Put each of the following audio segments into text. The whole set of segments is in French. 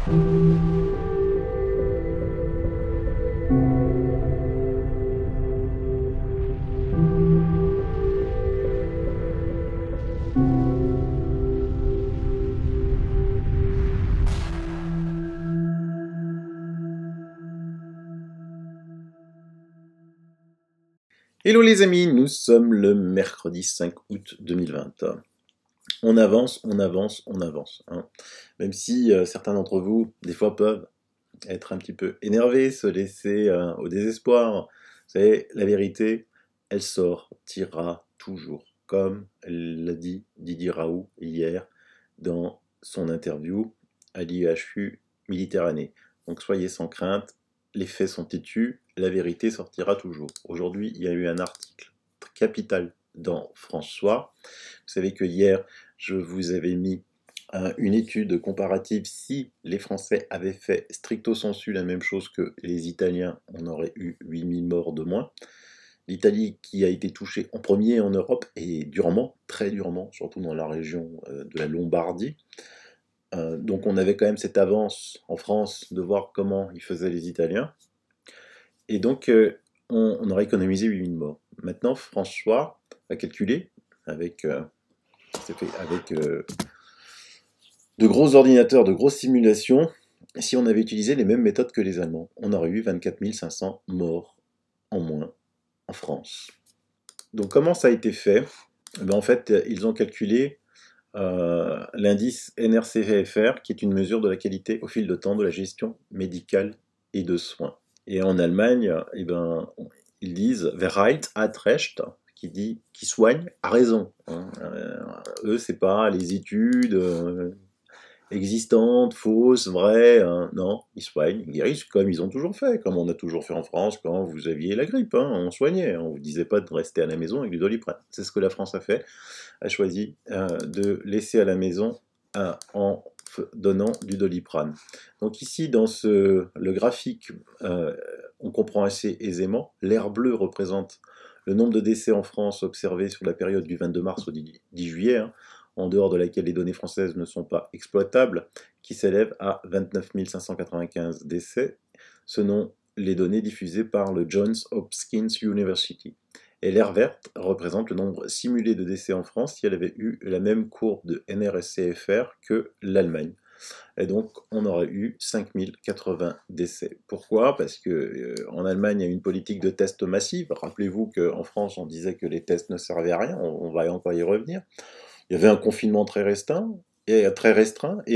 Hello les amis, nous sommes le mercredi 5 août 2020. On avance, on avance, on avance. Hein. Même si certains d'entre vous, des fois, peuvent être un petit peu énervés, se laisser au désespoir. Vous savez, la vérité, elle sortira toujours. Comme l'a dit Didier Raoult hier dans son interview à l'IHU Méditerranée. Donc soyez sans crainte, les faits sont têtus, la vérité sortira toujours. Aujourd'hui, il y a eu un article capital dans François. Vous savez que hier, je vous avais mis une étude comparative. Si les Français avaient fait stricto sensu la même chose que les Italiens, on aurait eu 8000 morts de moins. L'Italie qui a été touchée en premier en Europe et durement, très durement, surtout dans la région de la Lombardie. Donc on avait quand même cette avance en France de voir comment ils faisaient les Italiens. Et donc on aurait économisé 8000 morts. Maintenant François a calculé avec, de gros ordinateurs, de grosses simulations, si on avait utilisé les mêmes méthodes que les Allemands, on aurait eu 24 500 morts en moins en France. Donc comment ça a été fait? En fait, ils ont calculé l'indice NRCFR, qui est une mesure de la qualité au fil de temps de la gestion médicale et de soins. Et en Allemagne, ils disent Wer heilt hat recht, qui soigne a raison. Hein. Eux, c'est pas les études existantes, fausses, vraies. Non, ils soignent, ils guérissent comme ils ont toujours fait, comme on a toujours fait en France quand vous aviez la grippe. Hein, on soignait, on vous disait pas de rester à la maison avec du Doliprane. C'est ce que la France a fait, a choisi de laisser à la maison en donnant du Doliprane. Donc ici, dans le graphique, on comprend assez aisément. L'air bleu représente le nombre de décès en France observés sur la période du 22 mars au 10 juillet, hein, en dehors de laquelle les données françaises ne sont pas exploitables, qui s'élève à 29 595 décès, selon les données diffusées par le Johns Hopkins University. Et l'air verte représente le nombre simulé de décès en France si elle avait eu la même courbe de NRSCFR que l'Allemagne. Et donc, on aurait eu 5080 décès. Pourquoi? Parce qu'en Allemagne, il y a une politique de tests massive. Rappelez-vous qu'en France, on disait que les tests ne servaient à rien. On va encore y revenir. Il y avait un confinement très restreint et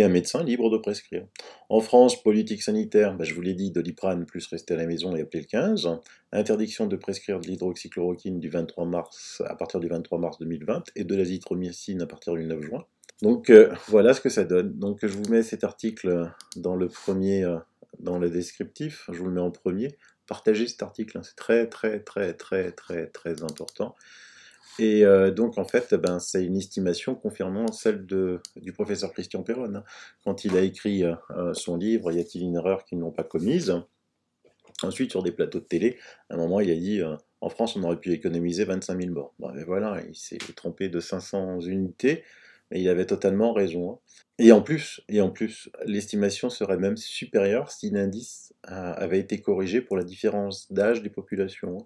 un médecin libre de prescrire. En France, politique sanitaire, je vous l'ai dit, Doliprane plus rester à la maison et appeler le 15. Interdiction de prescrire de l'hydroxychloroquine à partir du 23 mars 2020 et de l'azithromycine à partir du 9 juin. Donc voilà ce que ça donne. Donc je vous mets cet article dans le descriptif, je vous le mets en premier. Partagez cet article, hein. C'est très très très très très très important. Et donc en fait, c'est une estimation confirmant celle du professeur Christian Perron. Hein. Quand il a écrit son livre, Y a-t-il une erreur qu'ils n'ont pas commise? Ensuite, sur des plateaux de télé, à un moment, il a dit en France, on aurait pu économiser 25 000 morts. Et voilà, il s'est trompé de 500 unités, mais il avait totalement raison. Hein. Et en plus, l'estimation serait même supérieure si l'indice avait été corrigé pour la différence d'âge des populations. Hein.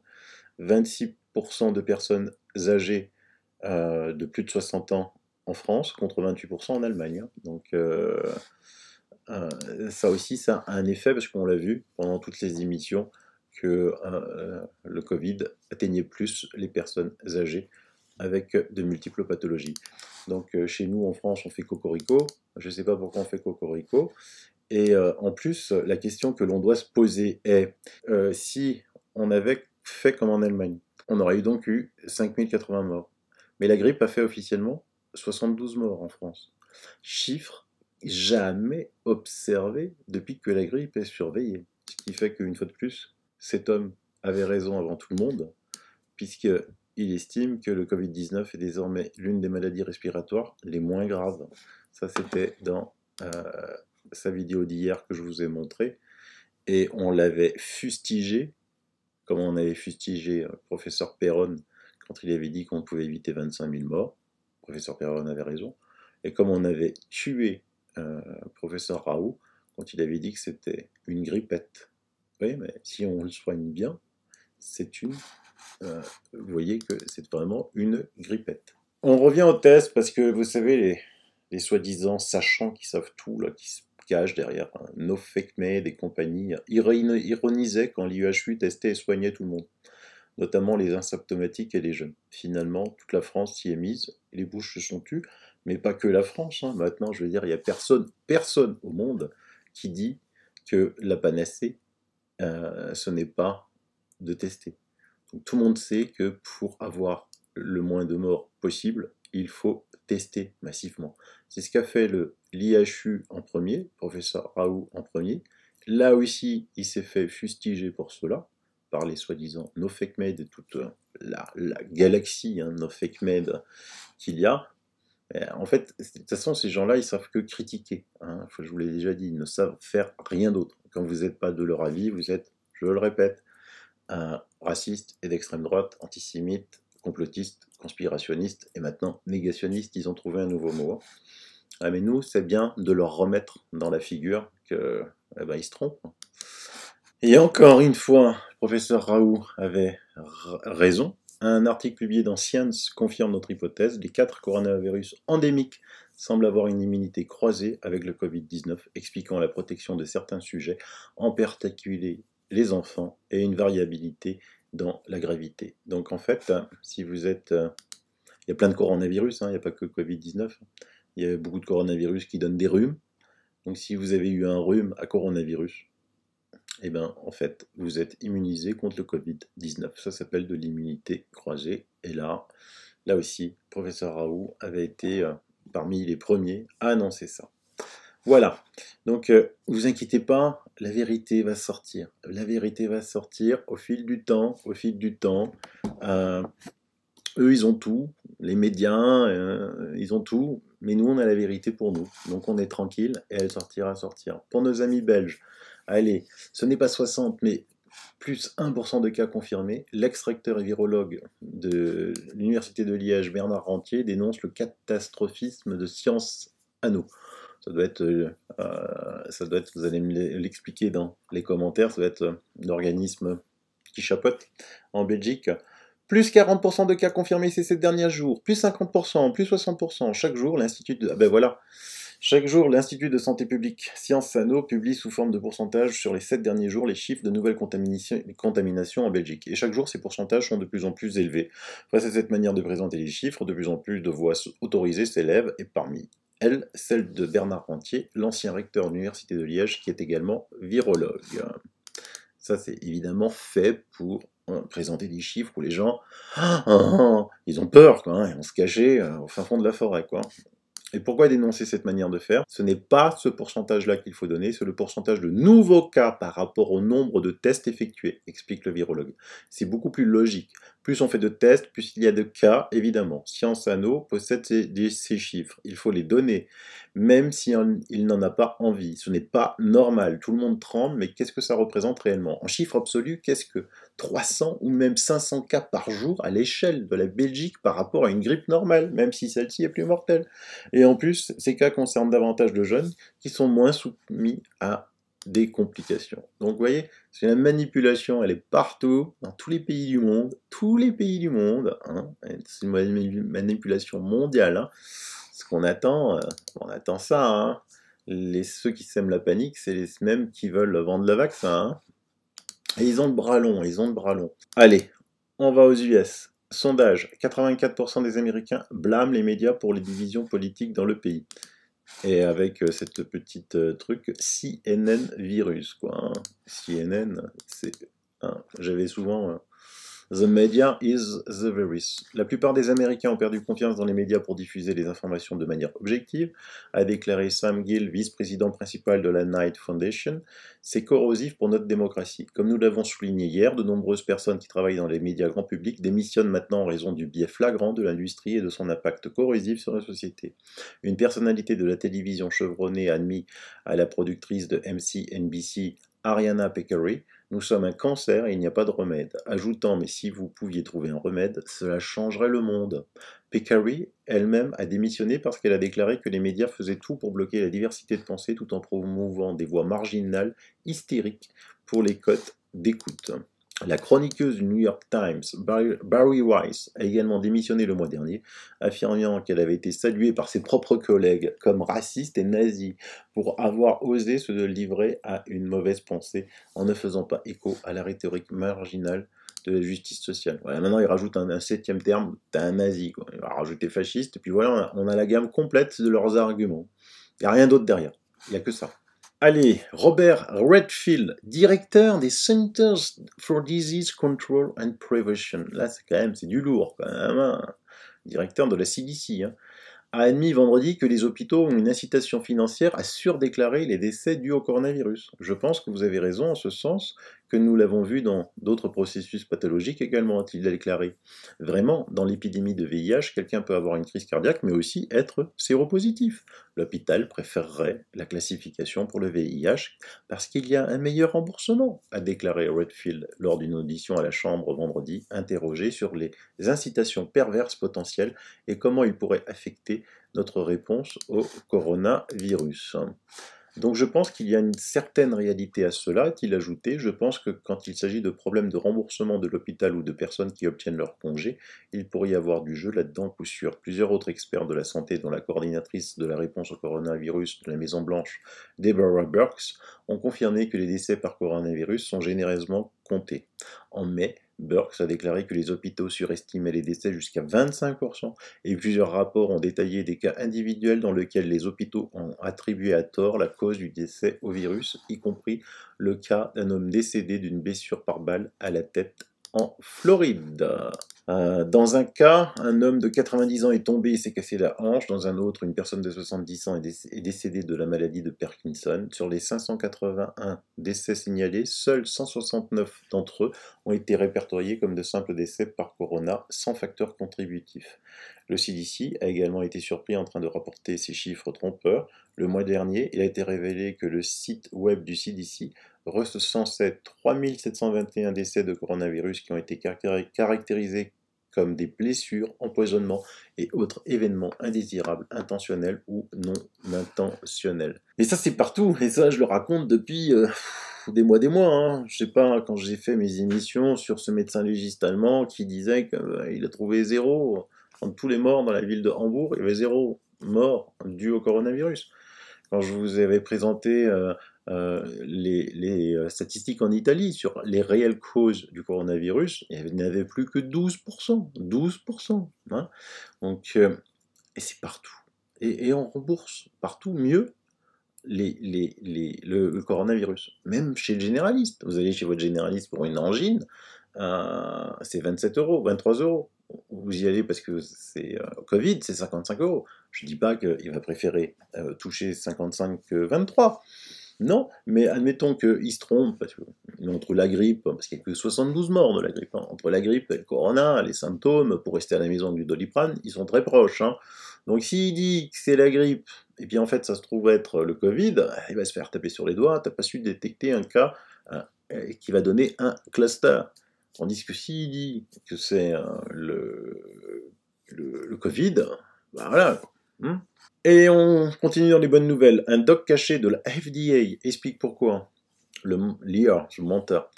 26% de personnes âgées de plus de 60 ans en France contre 28% en Allemagne. Hein. Donc ça aussi, ça a un effet, parce qu'on l'a vu pendant toutes les émissions, que le Covid atteignait plus les personnes âgées avec de multiples pathologies. Donc chez nous en France, on fait cocorico. Je ne sais pas pourquoi on fait cocorico. Et en plus, la question que l'on doit se poser est si on avait fait comme en Allemagne, on aurait donc eu 5080 morts. Mais la grippe a fait officiellement 72 morts en France. Chiffre jamais observé depuis que la grippe est surveillée. Ce qui fait qu'une fois de plus, cet homme avait raison avant tout le monde, puisqu'il estime que le Covid-19 est désormais l'une des maladies respiratoires les moins graves. Ça, c'était dans sa vidéo d'hier que je vous ai montré. Et on l'avait fustigé, comme on avait fustigé le professeur Perron quand il avait dit qu'on pouvait éviter 25 000 morts. Le professeur Perron avait raison. Et comme on avait tué professeur Raoult quand il avait dit que c'était une grippette. Oui, mais si on le soigne bien, c'est une... vous voyez que c'est vraiment une grippette. On revient au test parce que vous savez, les soi-disant sachants qui savent tout, là, qui se cachent derrière No Fake Med et compagnie, ironisaient quand l'IEHU testait et soignait tout le monde, notamment les asymptomatiques et les jeunes. Finalement, toute la France s'y est mise, les bouches se sont tues, mais pas que la France. Hein. Maintenant, je veux dire, il n'y a personne au monde qui dit que la panacée, ce n'est pas de tester. Donc, tout le monde sait que pour avoir le moins de morts possible, il faut tester massivement. C'est ce qu'a fait l'IHU en premier, professeur Raoult en premier. Là aussi, il s'est fait fustiger pour cela, par les soi-disant No Fake Med et toute la galaxie No Fake Med qu'il y a. En fait, de toute façon, ces gens-là, ils savent que critiquer. Hein. Je vous l'ai déjà dit, ils ne savent faire rien d'autre. Quand vous n'êtes pas de leur avis, vous êtes, je le répète, raciste et d'extrême droite, antisémite, complotiste, conspirationniste et maintenant négationniste. Ils ont trouvé un nouveau mot. Ah, mais nous, c'est bien de leur remettre dans la figure que, ils se trompent. Et encore une fois, le professeur Raoult avait raison. Un article publié dans Science confirme notre hypothèse. Les 4 coronavirus endémiques semblent avoir une immunité croisée avec le Covid-19, expliquant la protection de certains sujets, en particulier les enfants, et une variabilité dans la gravité. Donc en fait, si vous êtes... il y a plein de coronavirus, il n'y a pas que Covid-19. Il y a beaucoup de coronavirus qui donnent des rhumes. Donc si vous avez eu un rhume à coronavirus, eh bien, en fait, vous êtes immunisé contre le Covid-19. Ça s'appelle de l'immunité croisée. Et là aussi, professeur Raoult avait été parmi les premiers à annoncer ça. Voilà. Donc, vous inquiétez pas, la vérité va sortir. La vérité va sortir au fil du temps, eux, ils ont tout. Les médias, ils ont tout. Mais nous, on a la vérité pour nous. Donc, on est tranquille et elle sortira. Pour nos amis belges, allez, ce n'est pas 60, mais plus 1% de cas confirmés. L'ex-recteur et virologue de l'université de Liège, Bernard Rentier, dénonce le catastrophisme de Sciences Anno. Ça doit être, vous allez me l'expliquer dans les commentaires, ça doit être l'organisme qui chapeaute en Belgique. Plus 40% de cas confirmés ces 7 derniers jours, plus 50%, plus 60%. Chaque jour, l'Institut de... Chaque jour, l'Institut de santé publique Sciences Anno publie sous forme de pourcentage sur les 7 derniers jours les chiffres de nouvelles contaminations en Belgique. Et chaque jour, ces pourcentages sont de plus en plus élevés. Face à cette manière de présenter les chiffres, de plus en plus de voix autorisées s'élèvent, et parmi elles, celle de Bernard Rentier, l'ancien recteur de l'Université de Liège, qui est également virologue. Ça, c'est évidemment fait pour présenter des chiffres où les gens, ils ont peur, quoi, ils vont se cacher au fin fond de la forêt, quoi. Et pourquoi dénoncer cette manière de faire? Ce n'est pas ce pourcentage-là qu'il faut donner, c'est le pourcentage de nouveaux cas par rapport au nombre de tests effectués, explique le virologue. C'est beaucoup plus logique. Plus on fait de tests, plus il y a de cas, évidemment. Sciences Anno possède ces chiffres. Il faut les donner, même si il n'en a pas envie. Ce n'est pas normal. Tout le monde tremble, mais qu'est-ce que ça représente réellement? En chiffre absolu, qu'est-ce que 300 ou même 500 cas par jour à l'échelle de la Belgique par rapport à une grippe normale, même si celle-ci est plus mortelle? Et en plus, ces cas concernent davantage de jeunes qui sont moins soumis à des complications. Donc vous voyez, c'est la manipulation, elle est partout, dans tous les pays du monde, c'est une manipulation mondiale. Hein. Ce qu'on attend, on attend ça. Hein. Ceux qui sèment la panique, c'est les mêmes qui veulent vendre le vaccin. Hein. Et ils ont le bras long, Allez, on va aux US. Sondage, 84% des Américains blâment les médias pour les divisions politiques dans le pays. Et avec cette petite truc, CNN virus, quoi. Hein. CNN, c'est... Hein, j'avais souvent... The media is the virus. La plupart des Américains ont perdu confiance dans les médias pour diffuser les informations de manière objective, a déclaré Sam Gill, vice-président principal de la Knight Foundation. C'est corrosif pour notre démocratie. Comme nous l'avons souligné hier, de nombreuses personnes qui travaillent dans les médias grand public démissionnent maintenant en raison du biais flagrant de l'industrie et de son impact corrosif sur la société. Une personnalité de la télévision chevronnée admis à la productrice de MC-NBC, Ariana Peccary, Nous sommes un cancer et il n'y a pas de remède. Ajoutant, mais si vous pouviez trouver un remède, cela changerait le monde. Peccary, elle-même, a démissionné parce qu'elle a déclaré que les médias faisaient tout pour bloquer la diversité de pensée tout en promouvant des voix marginales, hystériques, pour les cotes d'écoute. La chroniqueuse du New York Times, Barry Weiss, a également démissionné le mois dernier, affirmant qu'elle avait été saluée par ses propres collègues comme raciste et nazi pour avoir osé se livrer à une mauvaise pensée en ne faisant pas écho à la rhétorique marginale de la justice sociale. Voilà, maintenant, il rajoute un septième terme, t'as un nazi. Quoi. Il va rajouter fasciste, et puis voilà, on a la gamme complète de leurs arguments. Il n'y a rien d'autre derrière. Il n'y a que ça. Allez, Robert Redfield, directeur des Centers for Disease Control and Prevention. Là, c'est du lourd, quand même. Hein. Directeur de la CDC. Hein, a admis vendredi que les hôpitaux ont une incitation financière à surdéclarer les décès dus au coronavirus. Je pense que vous avez raison en ce sens, que nous l'avons vu dans d'autres processus pathologiques également, a-t-il déclaré. Vraiment, dans l'épidémie de VIH, quelqu'un peut avoir une crise cardiaque, mais aussi être séropositif. L'hôpital préférerait la classification pour le VIH parce qu'il y a un meilleur remboursement, a déclaré Redfield lors d'une audition à la Chambre vendredi, interrogé sur les incitations perverses potentielles et comment ils pourraient affecter notre réponse au coronavirus. Donc je pense qu'il y a une certaine réalité à cela, a-t-il ajouté. Je pense que quand il s'agit de problèmes de remboursement de l'hôpital ou de personnes qui obtiennent leur congé, il pourrait y avoir du jeu là-dedans, coup sûr. Plusieurs autres experts de la santé, dont la coordinatrice de la réponse au coronavirus de la Maison-Blanche, Deborah Birx, ont confirmé que les décès par coronavirus sont généreusement comptés. En mai, Birx a déclaré que les hôpitaux surestimaient les décès jusqu'à 25%, et plusieurs rapports ont détaillé des cas individuels dans lesquels les hôpitaux ont attribué à tort la cause du décès au virus, y compris le cas d'un homme décédé d'une blessure par balle à la tête en Floride. Dans un cas, un homme de 90 ans est tombé et s'est cassé la hanche. Dans un autre, une personne de 70 ans est décédée de la maladie de Parkinson. Sur les 581 décès signalés, seuls 169 d'entre eux ont été répertoriés comme de simples décès par corona, sans facteur contributif. Le CDC a également été surpris en train de rapporter ces chiffres trompeurs. Le mois dernier, il a été révélé que le site web du CDC recensait 3721 décès de coronavirus qui ont été caractérisés comme des blessures, empoisonnements et autres événements indésirables, intentionnels ou non intentionnels. Et ça, c'est partout. Et ça, je le raconte depuis des mois, des mois. Hein. Je sais pas, quand j'ai fait mes émissions sur ce médecin légiste allemand qui disait qu'il a trouvé zéro. Entre tous les morts dans la ville de Hambourg, il y avait zéro mort dû au coronavirus. Quand je vous avais présenté les statistiques en Italie sur les réelles causes du coronavirus, il n'y avait plus que 12%. 12%. Hein. Donc, et c'est partout. Et on rembourse partout mieux le coronavirus. Même chez le généraliste. Vous allez chez votre généraliste pour une angine, c'est 27 euros, 23 euros. Vous y allez parce que c'est Covid, c'est 55 euros. Je ne dis pas qu'il va préférer toucher 55 que 23. Non, mais admettons qu'il se trompe, parce que entre la grippe, parce qu'il n'y a que 72 morts de la grippe, hein, entre la grippe et le corona, les symptômes, pour rester à la maison du Doliprane, ils sont très proches. Hein. Donc s'il dit que c'est la grippe, et puis en fait ça se trouve être le Covid, il va se faire taper sur les doigts, t'as pas su détecter un cas qui va donner un cluster. Tandis que s'il dit que c'est le Covid, ben voilà. Hein. Et on continue dans les bonnes nouvelles. Un doc caché de la FDA explique pourquoi. Le liar, je menteur.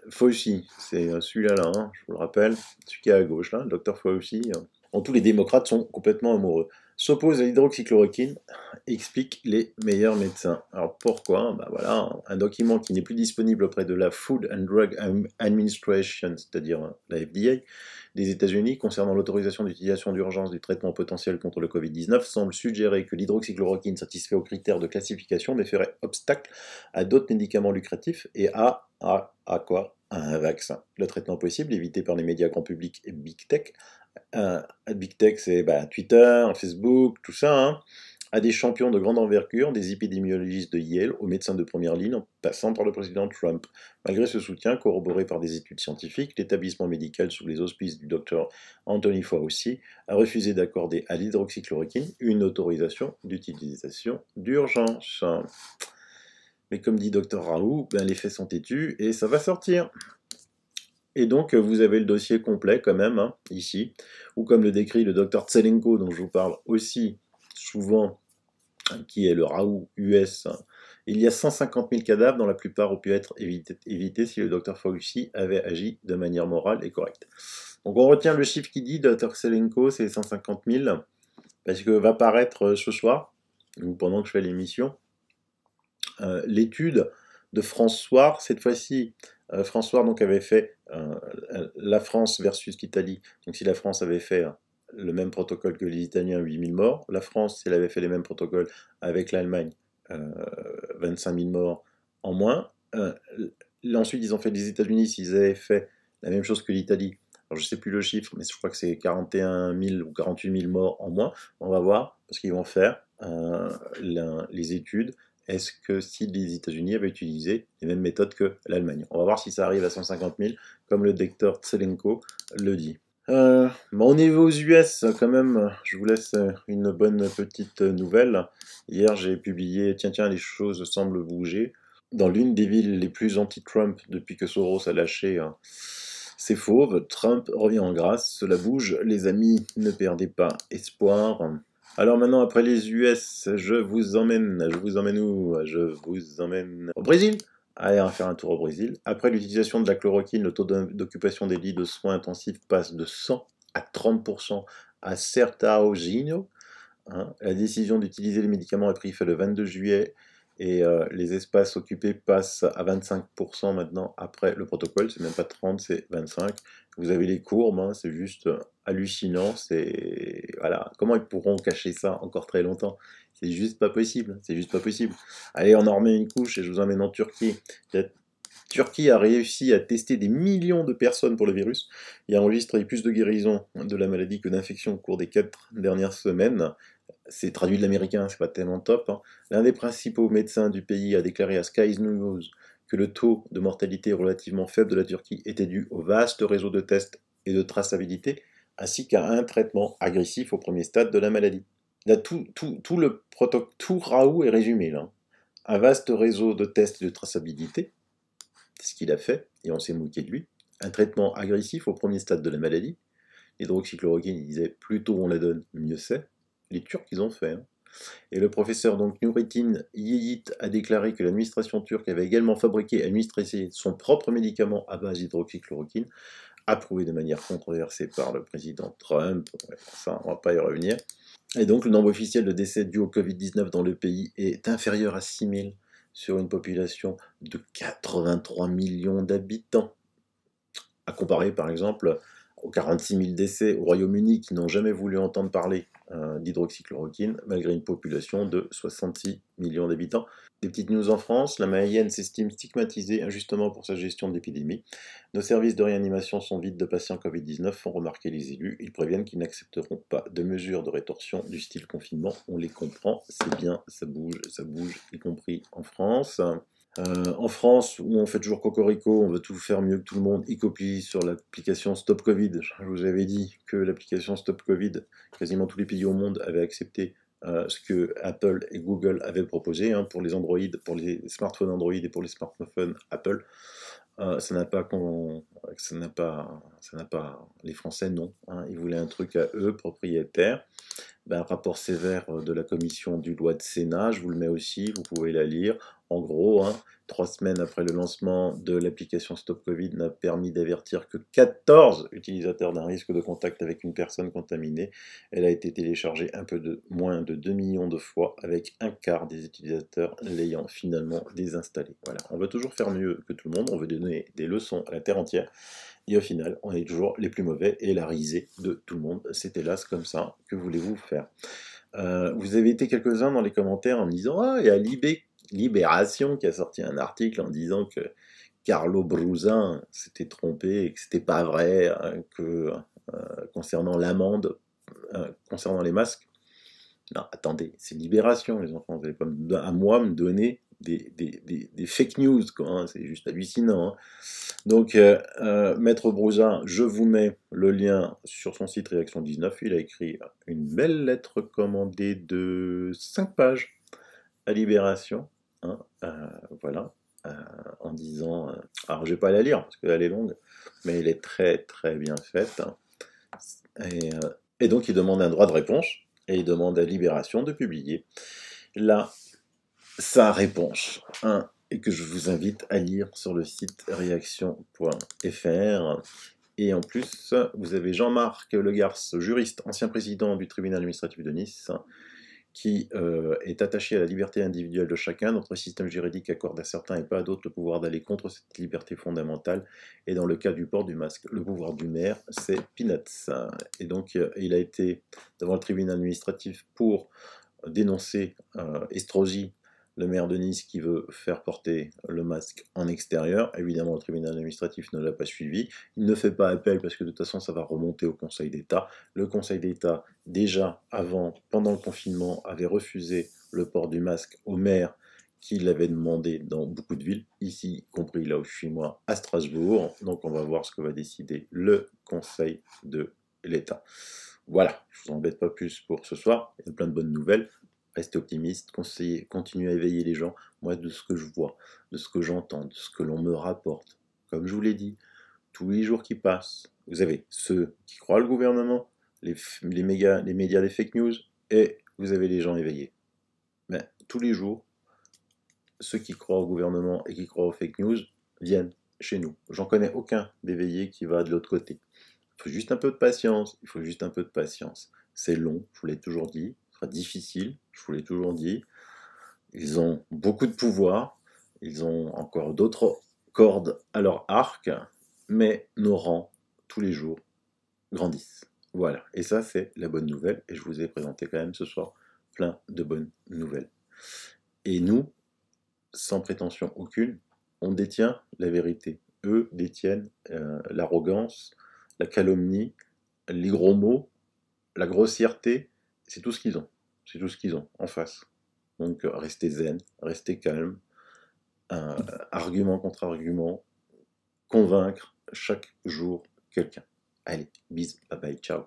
Fauci, c'est celui-là, hein, je vous le rappelle, celui qui est à gauche, là, le docteur Fauci. Dont tous les démocrates sont complètement amoureux. S'oppose à l'hydroxychloroquine, explique les meilleurs médecins. Alors pourquoi? Ben voilà, un document qui n'est plus disponible auprès de la Food and Drug Administration, c'est-à-dire la FDA, des États-Unis concernant l'autorisation d'utilisation d'urgence du traitement potentiel contre le Covid-19 semble suggérer que l'hydroxychloroquine satisfait aux critères de classification mais ferait obstacle à d'autres médicaments lucratifs et à quoi? À un vaccin. Le traitement possible, évité par les médias grand public et Big Tech, Big Tech, c'est Twitter, Facebook, tout ça, hein, à des champions de grande envergure, des épidémiologistes de Yale aux médecins de première ligne, en passant par le président Trump. Malgré ce soutien, corroboré par des études scientifiques, l'établissement médical sous les auspices du docteur Anthony Fauci a refusé d'accorder à l'hydroxychloroquine une autorisation d'utilisation d'urgence. Mais comme dit Dr Raoult, ben, les faits sont têtus et ça va sortir. Et donc, vous avez le dossier complet quand même, hein, ici, ou comme le décrit le docteur Tselenko, dont je vous parle aussi souvent, qui est le Raoult US. Il y a 150 000 cadavres dont la plupart ont pu être évités si le docteur Fauci avait agi de manière morale et correcte. Donc on retient le chiffre qui dit, docteur Tselenko, c'est 150 000, parce que va paraître ce soir, ou pendant que je fais l'émission, l'étude de François, cette fois-ci, François donc avait fait la France versus l'Italie. Donc si la France avait fait le même protocole que les Italiens, 8000 morts, la France, si elle avait fait les mêmes protocoles avec l'Allemagne, 25 000 morts en moins. Ensuite, ils ont fait les États-Unis, s'ils avaient fait la même chose que l'Italie. Alors, je ne sais plus le chiffre, mais je crois que c'est 41 000 ou 48 000 morts en moins. On va voir, parce qu'ils vont faire les études. Est-ce que si les États-Unis avaient utilisé les mêmes méthodes que l'Allemagne? On va voir si ça arrive à 150 000, comme le docteur Tselenko le dit. On est aux US quand même, je vous laisse une bonne petite nouvelle. Hier j'ai publié, tiens, les choses semblent bouger. Dans l'une des villes les plus anti-Trump depuis que Soros a lâché ses fauves, Trump revient en grâce, cela bouge, les amis, ne perdez pas espoir. Alors maintenant, après les US, je vous emmène où? Je vous emmène au Brésil. Allez, on va faire un tour au Brésil. Après l'utilisation de la chloroquine, le taux d'occupation des lits de soins intensifs passe de 100 à 30% à Sertão-Gino. Hein. La décision d'utiliser les médicaments est prise le 22 juillet et les espaces occupés passent à 25% maintenant après le protocole. C'est même pas 30, c'est 25. Vous avez les courbes, hein, c'est juste hallucinant. Voilà. Comment ils pourront cacher ça encore très longtemps? C'est juste pas possible. C'est juste pas possible. Allez, on en remet une couche et je vous emmène en Turquie. La Turquie a réussi à tester des millions de personnes pour le virus et a enregistré plus de guérisons de la maladie que d'infections au cours des 4 dernières semaines. C'est traduit de l'américain, c'est pas tellement top. Hein. L'un des principaux médecins du pays a déclaré à Sky News que le taux de mortalité relativement faible de la Turquie était dû au vaste réseau de tests et de traçabilité, ainsi qu'à un traitement agressif au premier stade de la maladie. Là, tout Raoult est résumé là. Un vaste réseau de tests et de traçabilité, c'est ce qu'il a fait, et on s'est moqué de lui. Un traitement agressif au premier stade de la maladie. L'hydroxychloroquine, il disait, plus tôt on la donne, mieux c'est. Les Turcs, ils ont fait. Hein. Et le professeur donc Nurettin Yildiz a déclaré que l'administration turque avait également fabriqué et administré son propre médicament à base d'hydroxychloroquine, approuvé de manière controversée par le président Trump. Ouais, ça, on ne va pas y revenir. Et donc le nombre officiel de décès dus au Covid-19 dans le pays est inférieur à 6 000 sur une population de 83 millions d'habitants. À comparer par exemple aux 46 000 décès au Royaume-Uni qui n'ont jamais voulu entendre parler d'hydroxychloroquine, malgré une population de 66 millions d'habitants. Des petites news en France, la Mayenne s'estime stigmatisée injustement pour sa gestion de l'épidémie. Nos services de réanimation sont vides de patients Covid-19, font remarquer les élus. Ils préviennent qu'ils n'accepteront pas de mesures de rétorsion du style confinement. On les comprend, c'est bien, ça bouge, y compris en France. En France, où on fait toujours cocorico, on veut tout faire mieux que tout le monde, y compris sur l'application Stop Covid. Je vous avais dit que l'application Stop Covid, quasiment tous les pays au monde avaient accepté ce que Apple et Google avaient proposé hein, pour les Android, pour les smartphones Android et pour les smartphones Apple. Ça n'a pas, les Français non. Hein, ils voulaient un truc à eux, propriétaire. Ben, rapport sévère de la commission du loi de Sénat, je vous le mets aussi, vous pouvez la lire. En gros, 3 semaines après le lancement de l'application Stop Covid n'a permis d'avertir que 14 utilisateurs d'un risque de contact avec une personne contaminée. Elle a été téléchargée moins de 2 millions de fois, avec un quart des utilisateurs l'ayant finalement désinstallée. Voilà, on veut toujours faire mieux que tout le monde, on veut donner des leçons à la terre entière. Et au final, on est toujours les plus mauvais et la risée de tout le monde. C'est hélas comme ça. Que voulez-vous faire? Vous avez été quelques-uns dans les commentaires en me disant « Ah, il y a Libération qui a sorti un article en disant que Carlo Brusin s'était trompé et que c'était pas vrai hein, que concernant l'amende, concernant les masques. » Non, attendez, c'est Libération, les enfants. Vous n'allez pas à moi me donner des fake news, quoi, hein, c'est juste hallucinant. Hein. Donc, Maître Brousin, je vous mets le lien sur son site Réaction 19. Il a écrit une belle lettre commandée de 5 pages à Libération. Hein, voilà, en disant... alors je vais pas la lire, parce qu'elle est longue, mais elle est très très bien faite. Et donc il demande un droit de réponse, et il demande à Libération de publier là sa réponse, et que je vous invite à lire sur le site réaction.fr. Et en plus, vous avez Jean-Marc Legarce, juriste, ancien président du tribunal administratif de Nice, qui est attaché à la liberté individuelle de chacun. Notre système juridique accorde à certains et pas à d'autres le pouvoir d'aller contre cette liberté fondamentale. Et dans le cas du port du masque, le pouvoir du maire, c'est peanuts. Et donc, il a été devant le tribunal administratif pour dénoncer Estrosi, le maire de Nice, qui veut faire porter le masque en extérieur. Évidemment, le tribunal administratif ne l'a pas suivi. Il ne fait pas appel parce que de toute façon, ça va remonter au Conseil d'État. Le Conseil d'État, déjà avant, pendant le confinement, avait refusé le port du masque aux maires qui l'avaient demandé dans beaucoup de villes, ici compris là où je suis moi, à Strasbourg. Donc on va voir ce que va décider le Conseil de l'État. Voilà, je ne vous embête pas plus pour ce soir. Il y a plein de bonnes nouvelles. Restez optimiste, continuez à éveiller les gens. Moi, de ce que je vois, de ce que j'entends, de ce que l'on me rapporte, comme je vous l'ai dit, tous les jours qui passent, vous avez ceux qui croient le gouvernement, les médias des fake news, et vous avez les gens éveillés. Mais tous les jours, ceux qui croient au gouvernement et qui croient aux fake news viennent chez nous. J'en connais aucun d'éveillé qui va de l'autre côté. Il faut juste un peu de patience, il faut juste un peu de patience. C'est long, je vous l'ai toujours dit, ce sera difficile, je vous l'ai toujours dit. Ils ont beaucoup de pouvoir, ils ont encore d'autres cordes à leur arc, mais nos rangs, tous les jours, grandissent. Voilà, et ça c'est la bonne nouvelle, et je vous ai présenté quand même ce soir plein de bonnes nouvelles. Et nous, sans prétention aucune, on détient la vérité. Eux détiennent l'arrogance, la calomnie, les gros mots, la grossièreté, c'est tout ce qu'ils ont. C'est tout ce qu'ils ont en face. Donc restez zen, restez calme, argument contre argument, convaincre chaque jour quelqu'un. Allez, bisous, bye bye, ciao.